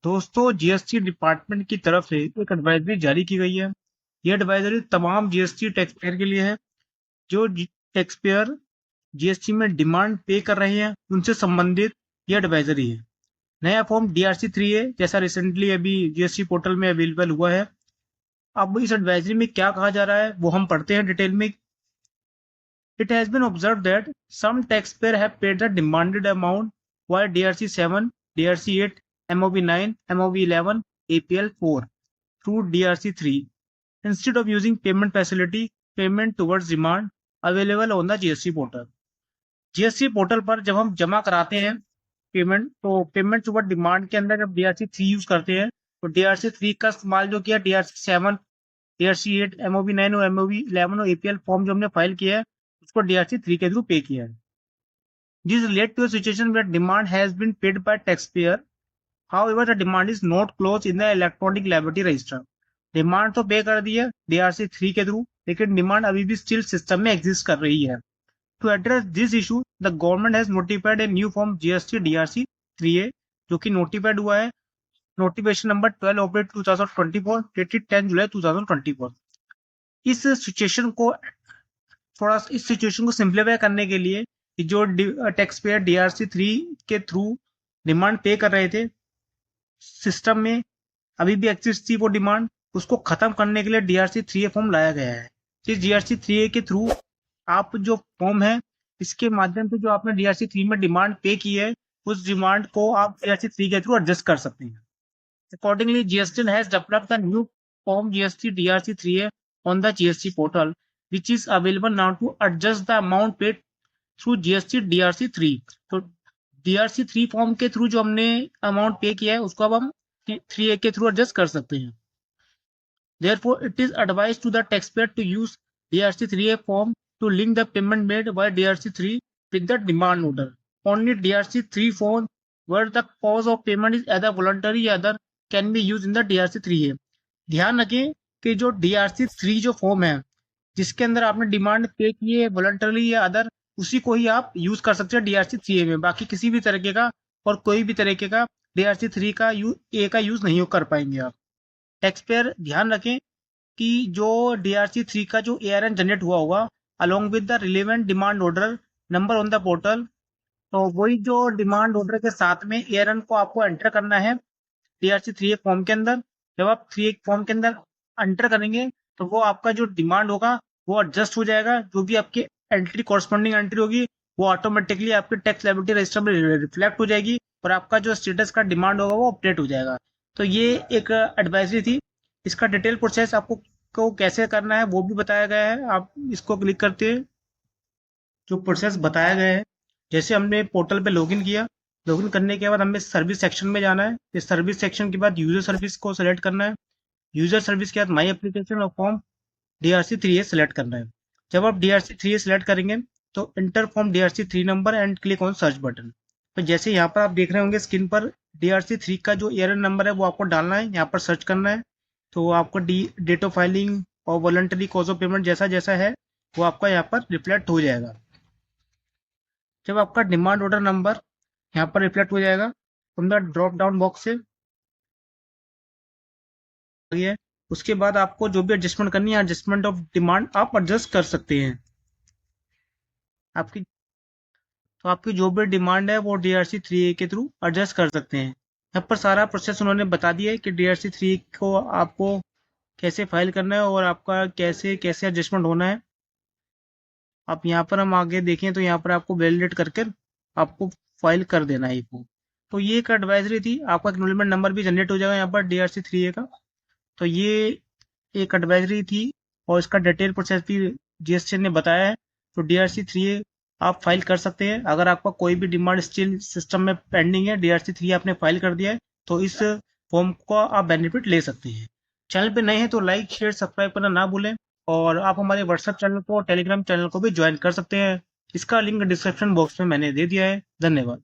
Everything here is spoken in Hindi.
दोस्तों, जीएसटी डिपार्टमेंट की तरफ से एक एडवाइजरी जारी की गई है। ये एडवाइजरी तमाम जीएसटी टैक्स पेयर के लिए है। जो टैक्स पेयर जीएसटी में डिमांड पे कर रहे हैं उनसे संबंधित ये एडवाइजरी है। नया फॉर्म DRC 3 है, जैसा रिसेंटली अभी जीएसटी पोर्टल में अवेलेबल हुआ है। अब इस एडवाइजरी में क्या कहा जा रहा है वो हम पढ़ते हैं डिटेल में। It has been observed that some taxpayers have paid the demanded amount via DRC 7, DRC 8, MOB 9, MOB 11, APL 4 through DRC 3 instead of using payment facility payment towards demand available on the GST portal. GST portal पर जब हम जमा कराते हैं पेमेंट, तो पेमेंट टुवर्ड डिमांड के अंदर जब DRC 3 यूज करते हैं तो DRC 3 का इस्तेमाल जो किया DRC 7, DRC 8, MOB 9 और MOB 11 और APL फॉर्म जो हमने फाइल किया है उसको DRC 3 के थ्रू पे किया है। This led to a situation where demand has been paid by taxpayer. However, the demand is not closed in the electronic liability register. Demand तो पे कर दी है DRC 3 के थ्रू, लेकिन डिमांड अभी भी स्टिल सिस्टम में एग्जिस्ट कर रही है। To address this issue, the government has notified a new form GST DRC 3A, जो कि नोटिफाइड हुआ है नोटिफिकेशन नंबर 12/2024 डेटेड 10 जुलाई 2024। इस सिचुएशन को सिंप्लीफाई करने के लिए कि जो टैक्स पेयर DRC 3 के थ्रू डिमांड पे कर रहे थे, सिस्टम में अभी भी एग्जिस्ट थी वो डिमांड, उसको खत्म करने के लिए DRC 3A फॉर्म लाया गया है। इस DRC 3A के थ्रू आप जो फॉर्म है इसके माध्यम से जो आपने DRC 3 में डिमांड पे की है उस डिमांड को आप DRC 3 के थ्रू एडजस्ट कर सकते हैं। Accordingly, GST has developed a new form GST DRC 3A on the GST portal, which is available now to adjust the amount paid through GST DRC 3। तो DRC 3 फॉर्म के थ्रू जो हमने अमाउंट पे किया है उसको अब हम 3A के थ्रू एडजस्ट कर सकते हैं। Therefore, it is advised to the taxpayer to use DRC 3A form to link the payment made by DRC 3 with the demand order. Only DRC 3 form where the cause of payment is either voluntary or other can be used in the DRC 3A। ध्यान रखें कि जो DRC 3 जो फॉर्म है जिसके अंदर आपने डिमांड पे की है वॉलंटरी या अदर, उसी को ही आप यूज कर सकते हैं DRC 3A में। बाकी किसी भी तरीके का और कोई भी तरीके का DRC 3 का यूज नहीं कर पाएंगे आप। टैक्स पेयर ध्यान रखें कि जो DRC 3 का जो ARN जनरेट हुआ होगा along with the relevant demand order number on the portal, तो वही जो डिमांड ऑर्डर के साथ में ARN को आपको एंटर करना है DRC 3A फॉर्म के अंदर। जब आप 3A फॉर्म के अंदर एंटर करेंगे तो वो आपका जो डिमांड होगा वो एडजस्ट हो जाएगा। जो भी आपकी एंट्री कॉरस्पॉन्डिंग एंट्री होगी वो ऑटोमेटिकली आपके टैक्स लायबिलिटी रजिस्टर में रिफ्लेक्ट हो जाएगी और आपका जो स्टेटस का डिमांड होगा वो अपडेट हो जाएगा। तो ये एक एडवाइजरी थी। इसका डिटेल प्रोसेस आपको कैसे करना है वो भी बताया गया है। आप इसको क्लिक करते हैं, जो प्रोसेस बताया गया है, जैसे हमने पोर्टल पे लॉगिन किया, लॉगिन करने के बाद हमें सर्विस सेक्शन में जाना है। इस सर्विस सेक्शन के बाद यूजर सर्विस को सेलेक्ट करना है। यूजर सर्विस के बाद माई एप्लीकेशन और फॉर्म DRC 3A सेलेक्ट करना है। जब आप DRC 3A सेलेक्ट करेंगे तो inter form DRC 3 number and click on search button. तो जैसे यहाँ पर आप देख रहे होंगे स्क्रीन पर DRC 3 का जो ARN नंबर है वो आपको डालना है, यहाँ पर सर्च करना है। तो आपको डेट ऑफ फाइलिंग और वॉलंटरी कॉज ऑफ पेमेंट जैसा जैसा है वो आपका यहाँ पर रिफ्लेक्ट हो जाएगा। जब आपका डिमांड ऑर्डर नंबर यहाँ पर रिफ्लेक्ट हो जाएगा from the drop down box से, उसके बाद आपको जो भी एडजस्टमेंट करनी है एडजस्टमेंट ऑफ डिमांड आप एडजस्ट कर सकते हैं। आपकी जो भी डिमांड है वो DRC 3A के थ्रू एडजस्ट कर सकते हैं। यहाँ पर सारा प्रोसेस उन्होंने बता दिया है कि DRC 3 को आपको कैसे फाइल करना है और आपका कैसे कैसे एडजस्टमेंट होना है। आप यहाँ पर हम आगे देखें तो यहाँ पर आपको वैलिडेट करके आपको फाइल कर देना है इसको। तो ये एक एडवाइजरी थी। आपका एक्नॉलेजमेंट नंबर भी जनरेट हो जाएगा यहाँ पर DRC 3A का। तो ये एक एडवाइजरी थी और इसका डिटेल प्रोसेस भी GST ने बताया है। तो DRC 3A आप फाइल कर सकते हैं। अगर आपका कोई भी डिमांड स्टिल सिस्टम में पेंडिंग है, DRC 3 आपने फाइल कर दिया है, तो इस फॉर्म का आप बेनिफिट ले सकते हैं। चैनल पे नए हैं तो लाइक शेयर सब्सक्राइब करना ना भूलें और आप हमारे व्हाट्सएप चैनल को टेलीग्राम चैनल को भी ज्वाइन कर सकते हैं। इसका लिंक डिस्क्रिप्शन बॉक्स में मैंने दे दिया है। धन्यवाद।